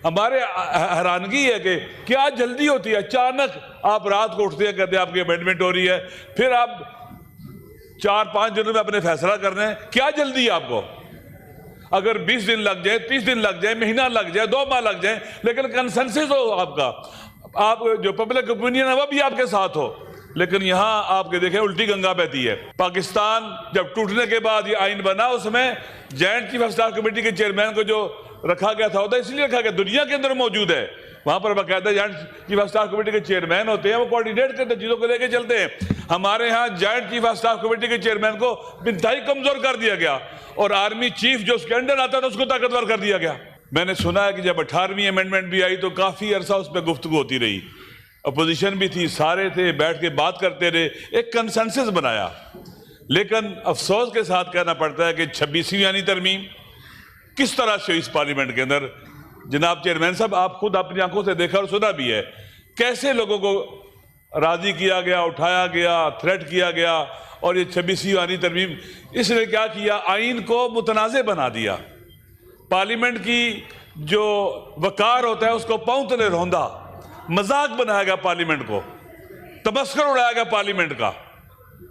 हमारे हैरानगी है कि क्या जल्दी होती है। अचानक आप रात को उठते हैं, कहते हैं आपकी अमेंडमेंट हो रही है, फिर आप 4-5 दिनों में अपने फैसला कर रहे हैं। क्या जल्दी है आपको? अगर 20 दिन लग जाए, 30 दिन लग जाए, महीना लग जाए, 2 माह लग जाए, लेकिन कंसेंसस हो आपका, आप जो पब्लिक ओपिनियन है वो भी आपके साथ हो। लेकिन यहां आपके देखें उल्टी गंगा बहती है। पाकिस्तान जब टूटने के बाद ये आइन बना, उसमें joint chief of staff committee के चेयरमैन को जो रखा गया था, होता इसलिए रखा गया, दुनिया के अंदर मौजूद है, वहां पर बाकायदा joint chief of staff committee के चेयरमैन होते हैं, वो कोऑर्डिनेट करते हैं, चीजों को लेके चलते हैं। हमारे यहाँ joint chief of staff committee के चेयरमैन को इंतहाई कमजोर कर दिया गया और आर्मी चीफ जो उसके अंडर आता था उसको ताकतवर कर दिया गया। मैंने सुना है कि जब 18वीं अमेंडमेंट भी आई तो काफी अरसा उस पर गुफ्तगू होती रही, अपोजिशन भी थी, सारे थे, बैठ के बात करते रहे, एक कंसेंसस बनाया। लेकिन अफसोस के साथ कहना पड़ता है कि 26वीं यानी तरमीम किस तरह से इस पार्लियामेंट के अंदर, जनाब चेयरमैन साहब आप खुद अपनी आंखों से देखा और सुना भी है, कैसे लोगों को राजी किया गया, उठाया गया, थ्रेट किया गया। और ये 26वीं यानी तरमीम इसने क्या किया, आइन को मुतनाज़े बना दिया। पार्लियामेंट की जो वकार होता है उसको पांव तले रौंदा, मजाक बनाया गया पार्लियामेंट को, तमस्कर उड़ाया गया पार्लियामेंट का।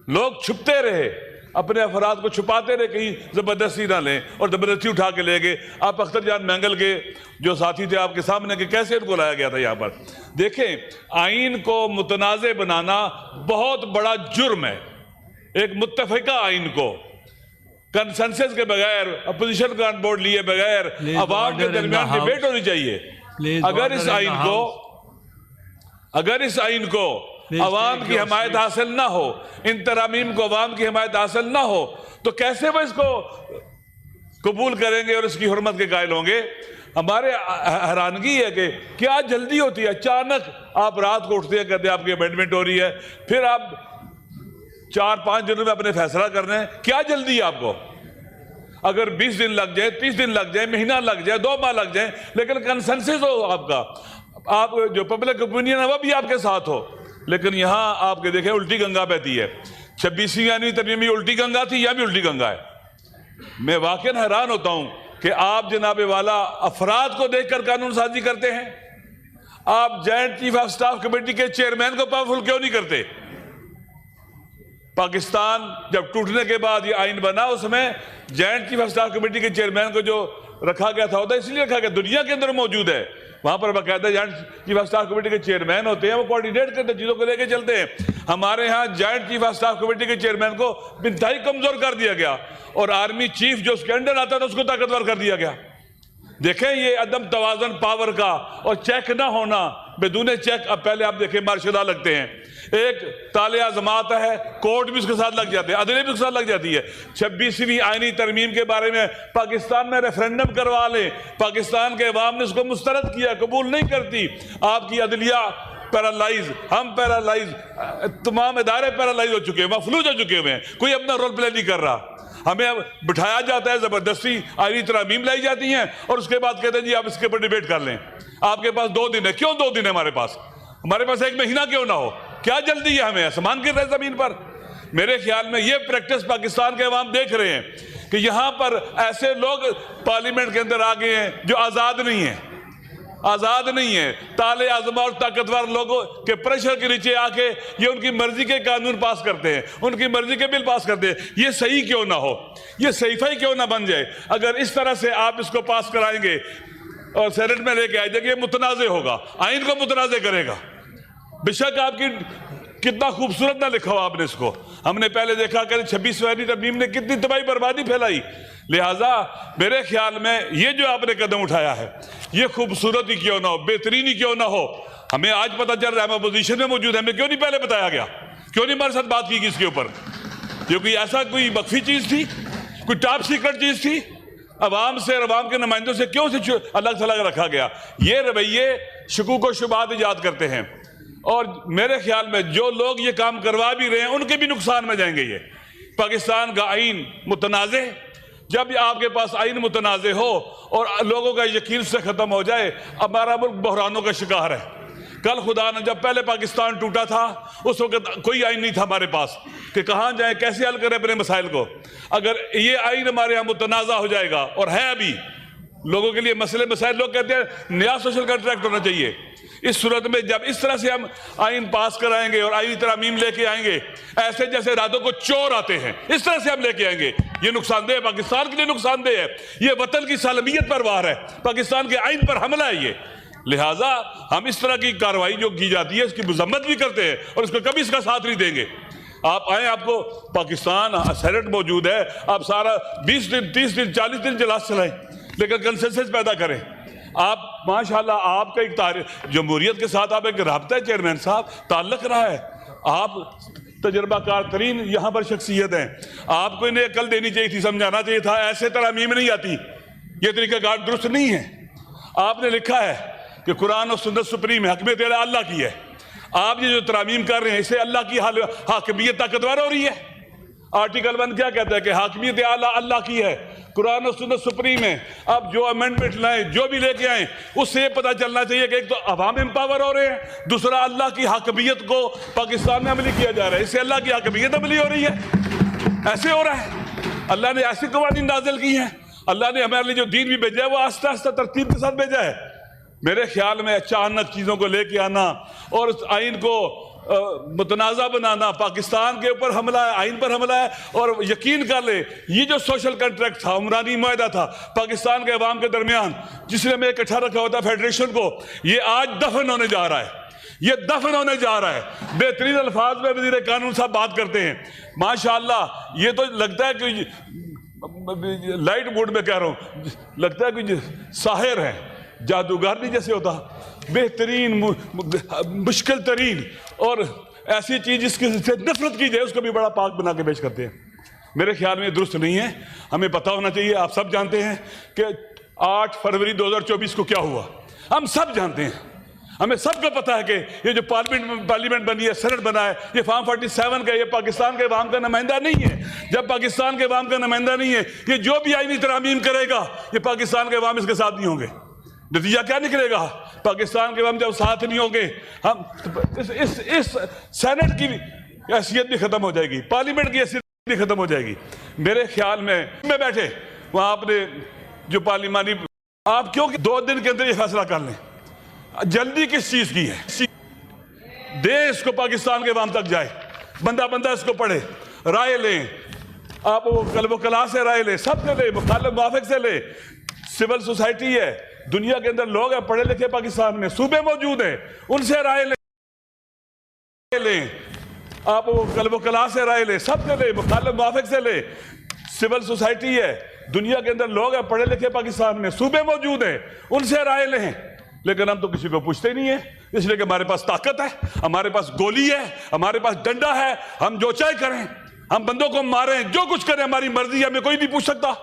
लोग छुपते रहे, अपने अफराद को छुपाते रहे, कहीं जबरदस्ती ना लें और जबरदस्ती उठा के ले गए। आप अख्तर जान मैंगल के जो साथी थे आपके सामने कि कैसे इनको लाया गया था यहाँ पर। देखें, आइन को मुतनाज़े बनाना बहुत बड़ा जुर्म है। एक मुत्तफ़िका आइन को कंसेंसस के बगैर, अपोजिशन का ऑन बोर्ड लिए बगैर अवाम के दरमियान डिबेट होनी चाहिए। अगर इस आइन को अवाम की हमायत हासिल ना हो, इन तरामीम को अवाम की हमायत हासिल ना हो, तो कैसे वो इसको कबूल करेंगे और इसकी हुर्मत के कायल होंगे। हमारे हैरानगी है कि क्या जल्दी होती है। अचानक आप रात को उठते हैं, कहते हैं आपकी अमेंडमेंट हो रही है, फिर आप 4-5 दिनों में अपने फैसला कर रहे हैं। क्या जल्दी है आपको? अगर 20 दिन लग जाए, 30 दिन लग जाए, महीना लग जाए, 2 माह लग जाए, लेकिन कंसेंसस हो आपका, आप जो पब्लिक ओपिनियन है वो भी आपके साथ हो। लेकिन यहां आपके देखें उल्टी गंगा बहती है। 26वीं यानी तरमीम में उल्टी गंगा थी, यह भी उल्टी गंगा है। मैं वाकई हैरान होता हूं कि आप जनाबे वाला अफराद को देखकर कानून साजी करते हैं। आप joint chief of staff committee के चेयरमैन को पावरफुल क्यों नहीं करते? पाकिस्तान जब टूटने के बाद ये आइन बना, उसमें joint chief of staff committee के चेयरमैन को जो रखा गया था, होता इसलिए रखा गया, दुनिया के अंदर मौजूद है, वहां पर बाकायदा joint chief of staff committee के चेयरमैन होते हैं, वो कोऑर्डिनेट करते हैं, चीजों को लेके चलते हैं। हमारे यहाँ joint chief of staff committee के चेयरमैन को इंतहाई कमजोर कर दिया गया और आर्मी चीफ जो उसके अंडर आता था उसको ताकतवर कर दिया गया। देखें, ये अदम तवाज़ुन पावर का और चेक ना होना, बेदूने चेक। अब पहले आप देखें मार्शल लगते हैं, एक ताले आज़मात है, कोर्ट भी उसके साथ लग जाते हैं, अदालत भी उसके साथ लग जाती है। 26वीं आईनी तरमीम के बारे में पाकिस्तान में रेफरेंडम करवा लें, पाकिस्तान के अवाम ने उसको मुस्तरद किया, कबूल नहीं करती। आपकी अदलिया पैरालाइज, हम पैरालाइज, तमाम इदारे पैरालाइज हो चुके हैं, मफलूज हो चुके हुए हैं, कोई अपना रोल प्ले नहीं कर रहा। हमें अब बिठाया जाता है, जबरदस्ती आईनी तरमीम लाई जाती हैं और उसके बाद कहते हैं जी आप इसके ऊपर डिबेट कर लें। आपके पास 2 दिन है, क्यों 2 दिन है हमारे पास 1 महीना क्यों ना हो? क्या जल्दी है? हमें आसमान गिर रहे जमीन पर। मेरे ख्याल में ये प्रैक्टिस पाकिस्तान के अवाम देख रहे हैं कि यहां पर ऐसे लोग पार्लियामेंट के अंदर आ गए हैं जो आजाद नहीं है, आजाद नहीं है। ताले आजमा और ताकतवर लोगों के प्रेशर के नीचे आके ये उनकी मर्जी के कानून पास करते हैं, उनकी मर्जी के बिल पास करते हैं। ये सही क्यों ना हो, ये सहीफा ही क्यों ना बन जाए। अगर इस तरह से आप इसको पास कराएंगे और सेनेट में लेके आ जाएंगे, मुतनाज़े होगा, आइन को मुतनाज़े करेगा। बेशक आपकी कितना खूबसूरत ना लिखा हो आपने इसको, हमने पहले देखा कि 26वीं तरमीम ने कितनी तबाही बर्बादी फैलाई। लिहाजा मेरे ख्याल में ये जो आपने कदम उठाया है ये खूबसूरत ही क्यों ना हो, बेहतरीन ही क्यों ना हो। हमें आज पता चल रहा है, हम अपोजिशन में मौजूद है, हमें क्यों नहीं पहले बताया गया, क्यों नहीं हमारे साथ बात की इसके ऊपर? क्योंकि ऐसा कोई मख्फी चीज थी, कोई टॉप सीक्रेट चीज थी, अवाम से और अवाम के नुमाइंदों से क्यों से अलग थलग रखा गया? ये रवैये शकूक व शुबहात इजाद करते हैं और मेरे ख्याल में जो लोग ये काम करवा भी रहे हैं उनके भी नुकसान में जाएंगे। ये पाकिस्तान का आइन मुतनाज़े, जब आपके पास आइन मुतनाज़े हो और लोगों का यकीन से ख़त्म हो जाए, हमारा मुल्क बहरानों का शिकार है। कल खुदा ने, जब पहले पाकिस्तान टूटा था उस वक्त कोई आइन नहीं था हमारे पास कि कहाँ जाए, कैसे हल करें अपने मसाइल को। अगर ये आइन हमारे यहाँ मुतनाज़ा हो जाएगा, और है अभी लोगों के लिए मसले मसाइल, लोग कहते हैं नया सोशल कॉन्ट्रैक्ट होना चाहिए। इस सूरत में जब इस तरह से हम आइन पास कराएंगे और आईनी तरमीम लेके आएंगे, ऐसे जैसे रातों को चोर आते हैं, इस तरह से हम लेके आएंगे, ये नुकसानदेह, पाकिस्तान के लिए नुकसानदेह है, ये वतन की सालमियत पर वार है, पाकिस्तान के आइन पर हमला है ये। लिहाजा हम इस तरह की कार्रवाई जो की जाती है उसकी मजम्मत भी करते हैं और इसको कभी इसका साथ नहीं देंगे। आप आए, आपको पाकिस्तान सेनेट मौजूद है, आप सारा 20 दिन 30 दिन 40 दिन इजलास चलाएं, लेकिन कंसेंसस पैदा करें। आप माशाल्लाह आपका एक जमहूरियत के साथ आप एक राब्ता है चेयरमैन साहब, ताल्लुक रहा है, आप तजर्बाकार तरीन यहाँ पर शख्सियत हैं, आपको इन्हें अकल देनी चाहिए थी, समझाना चाहिए था, ऐसे तरमीम नहीं आती, ये तरीक़ाकार दुरुस्त नहीं है। आपने लिखा है कि कुरान और सुन्नत सुप्रीम है, हकमियत अल्लाह की है, आप ये जो तरमीम कर रहे हैं इससे अल्लाह की हाकिमियत ताकतवर हो रही है। आर्टिकल 1 क्या कहता है कि हाकिमियत अल्लाह की है, कुरान और सुन्नत सुप्रीम है। अब जो अमेंडमेंट लाए, जो भी लेके आए, उससे ये पता चलना चाहिए कि एक तो अवाम एम्पावर हो रहे हैं, दूसरा अल्लाह की हाकिमियत को पाकिस्तान में अमली किया जा रहा है, इससे अल्लाह की हाकिमियत अमली हो रही है। ऐसे हो रहा है, अल्लाह ने ऐसी कवानीन नाजिल की हैं, अल्लाह ने हमारे लिए जो दीन भी भेजा है वो आस्ता आस्ता तरतीब के साथ भेजा है। मेरे ख्याल में अचानक चीज़ों को लेके आना और उस आइन को मुतनाज़ा बनाना, पाकिस्तान के ऊपर हमला है, आइन पर हमला है। और यकीन कर ले, ये जो सोशल कॉन्ट्रैक्ट था, उमरानी मुआहदा था पाकिस्तान के अवाम के दरमियान, जिसने हमें इकट्ठा रखा होता फेडरेशन को, ये आज दफन होने जा रहा है, ये दफन होने जा रहा है। बेहतरीन अल्फाज में वज़ीर कानून साहब बात करते हैं, माशाअल्लाह, ये तो लगता है कि लाइट मूड में कह रहा हूँ, लगता है कि साहिर है, जादूगर नहीं जैसे होता, बेहतरीन मुश्किल तरीन और ऐसी चीज जिसकी नफरत की जाए उसको भी बड़ा पाक बना के पेश करते हैं। मेरे ख्याल में दुरुस्त नहीं है। हमें पता होना चाहिए, आप सब जानते हैं कि 8 फरवरी 2024 को क्या हुआ, हम सब जानते हैं, हमें सबको पता है कि ये जो पार्लियामेंट बनी है, सेनेट बना है, ये फॉर्म 47 का, ये पाकिस्तान के अवाम का नुमाइंदा नहीं है। जब पाकिस्तान के अवाम का नुमाइंदा नहीं है, ये जो भी आईनी तरमीम करेगा, ये पाकिस्तान के अवाम इसके साथ नहीं होंगे। नतीजा क्या निकलेगा? पाकिस्तान के हम जब साथ नहीं होंगे, हम इस सेनेट की हैसियत भी खत्म हो जाएगी, पार्लियामेंट की हैसियत भी खत्म हो जाएगी। मेरे ख्याल में बैठे वहां आपने जो पार्लिमानी, आप क्यों 2 दिन के अंदर ये फैसला कर लें? जल्दी किस चीज की है? देश को पाकिस्तान के अवाम तक जाए, बंदा बंदा इसको पढ़े, राय लें, आप वो कला से राय लें, सब से ले, मुखालिफ मुवाफिक से ले। सिविल सोसाइटी है, दुनिया के अंदर लोग हैं पढ़े लिखे, पाकिस्तान में सूबे मौजूद हैं, उनसे राय लें, आप वो कला से राय लें, सब से ले, मुखालिफ मुवाफिक से ले। सिविल सोसाइटी है, दुनिया के अंदर लोग हैं पढ़े लिखे, पाकिस्तान में सूबे मौजूद हैं, उनसे राय लें। लेकिन हम तो किसी को पूछते नहीं है, इसलिए कि हमारे पास ताकत है, हमारे पास गोली है, हमारे पास डंडा है, हम जो चाहे करें, हम बंदों को मारें, जो कुछ करें, हमारी मर्जी है, हमें कोई नहीं पूछ सकता।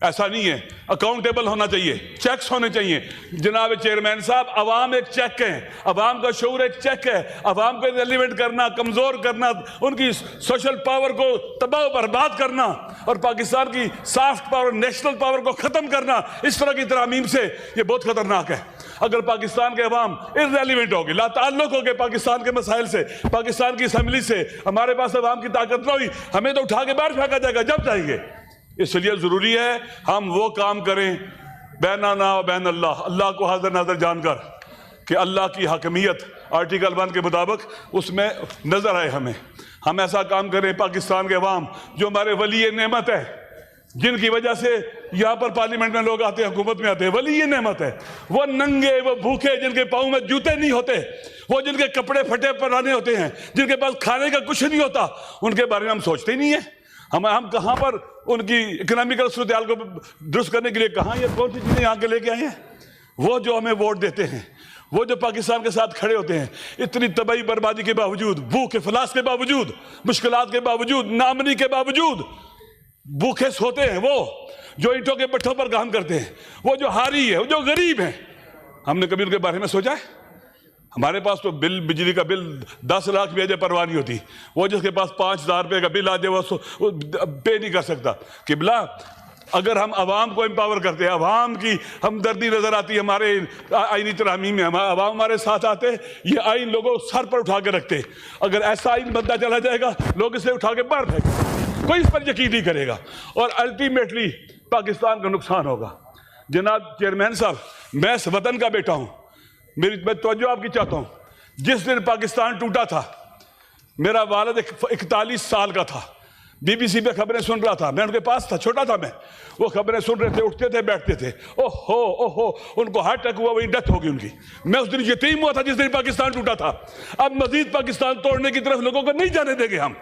ऐसा नहीं है, अकाउंटेबल होना चाहिए, चेक्स होने चाहिए। जनाब चेयरमैन साहब, अवाम एक चेक है, अवाम का शऊर एक चेक है, अवाम को एलिवेट करना, कमजोर करना, उनकी सोशल पावर को तबाह बर्बाद करना और पाकिस्तान की सॉफ्ट पावर, नेशनल पावर को खत्म करना, इस तरह की तरमीम से ये बहुत खतरनाक है। अगर पाकिस्तान के अवाम इररेलेवेंट होगी, लाताल्लुक हो गए पाकिस्तान के मसाइल से, पाकिस्तान की असम्बली से, हमारे पास अवाम की ताकत ना हुई, हमें तो उठा के बाहर फेंका जाएगा जब चाहेंगे। इसलिए जरूरी है हम वो काम करें बैनाना व बैन अल्लाह, अल्लाह को हाजिर नाज़र जानकर कि अल्लाह की हकमियत आर्टिकल 1 के मुताबिक उसमें नजर आए हमें। हम ऐसा काम करें, पाकिस्तान के अवाम जो हमारे वली नेमत है, जिनकी वजह से यहाँ पर पार्लियामेंट में लोग आते हैं, हुकूमत में आते हैं, वली ये नेमत है, वो नंगे, वो भूखे, जिनके पाँव में जूते नहीं होते, वो जिनके कपड़े फटे पुराने होते हैं, जिनके पास खाने का कुछ नहीं होता, उनके बारे में हम सोचते ही नहीं है। हम कहाँ पर उनकी इकोनॉमिकल सूरत को दुरुस्त करने के लिए कहाँ ये कौन सी चीज़ें यहाँ के लेके आए हैं? वो जो हमें वोट देते हैं, वो जो पाकिस्तान के साथ खड़े होते हैं, इतनी तबाही बर्बादी के बावजूद, भूख इफलास के बावजूद, मुश्किलात के बावजूद, नामनी के बावजूद भूखे सोते हैं, वो जो ईंटों के पट्टों पर काम करते हैं, वो जो हारी है, वो जो गरीब है, हमने कभी उनके बारे में सोचा है? हमारे पास तो बिजली का बिल 10 लाख भी अजय परवाह नहीं होती, वो जिसके पास 5000 रुपये का बिल आ जाए वो पे नहीं कर सकता। किबला, अगर हम आवाम को एम्पावर करते हैं, आवाम की हमदर्दी नजर आती है हमारे आईनी तरमीम में, आवाम हमारे साथ आते हैं, ये आइन लोगों सर पर उठा के रखते। अगर ऐसा आइन बनता चला जाएगा, लोग इसे उठा के बाहर फेंकेंगे, कोई इस पर यकीन नहीं करेगा और अल्टीमेटली पाकिस्तान का नुकसान होगा। जनाब चेयरमैन साहब, मैं इस वतन का बेटा हूं, मैं तवज्जो आपकी चाहता हूं। जिस दिन पाकिस्तान टूटा था, मेरा वालिद 41 साल का था, BBC पे खबरें सुन रहा था, मैं उनके पास था, छोटा था मैं, वो खबरें सुन रहे थे, उठते थे बैठते थे, ओहो उनको हार्ट अटैक हुआ, वही डेथ हो गई उनकी। मैं उस दिन यतीम हुआ था जिस दिन पाकिस्तान टूटा था। अब मजीद पाकिस्तान तोड़ने की तरफ लोगों को नहीं जाने देंगे हम।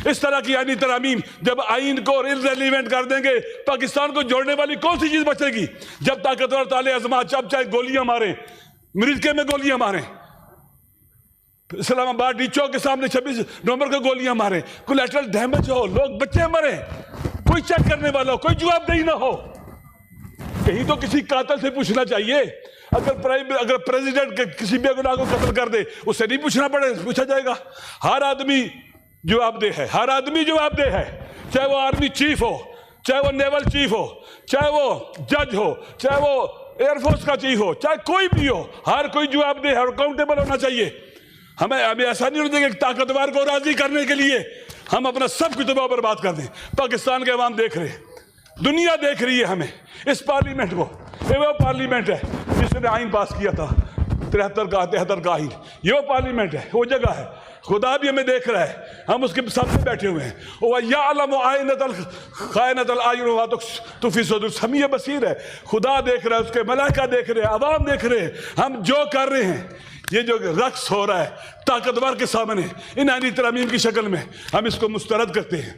इस तरह की आईनी तरामीम जब आइन को इररिलेवेंट कर देंगे, पाकिस्तान को जोड़ने वाली कौन सी चीज बचेगी? जब ताकतवर ताले आजमा जब चाहे गोलियां मारें, अमेरिका में गोलियां मारें, इस्लामाबाद डी चौक के सामने 26 नवंबर को गोलियां मारें, कोलैटरल डैमेज हो, लोग बच्चे मरे, कोई चेक करने वाला हो, कोई जवाबदेही ना हो। कहीं तो किसी कातिल से पूछना चाहिए। अगर प्रेसिडेंट के किसी बेगुनाह को कत्ल कर दे, उससे नहीं पूछा जाएगा। हर आदमी जवाबदेह है, हर आदमी जवाबदेह है, चाहे वो आर्मी चीफ हो, चाहे वो नेवल चीफ हो, चाहे वो जज हो, चाहे वो एयरफोर्स का चीफ हो, चाहे कोई भी हो, हर कोई जवाबदेह है और अकाउंटेबल होना चाहिए। हमें ऐसा नहीं होना चाहिए कि ताकतवर को राजी करने के लिए हम अपना सब कुछ दबाव बर्बाद कर दें। पाकिस्तान के अवाम देख रहे हैं, दुनिया देख रही है हमें, इस पार्लियामेंट को। ये वो पार्लियामेंट है जिसने आइन पास किया था 73 का आइन। ये वो पार्लियामेंट है, वो जगह है। खुदा भी हमें देख रहा है, हम उसके सामने बैठे हुए हैं। समीअ बसीर है, खुदा देख रहा है, उसके मलाइका देख रहे हैं, अवाम देख रहे हैं। हम जो कर रहे हैं, ये जो रक्स हो रहा है ताकतवर के सामने इन आईनी तरामीम की शक्ल में, हम इसको मुस्तरद करते हैं।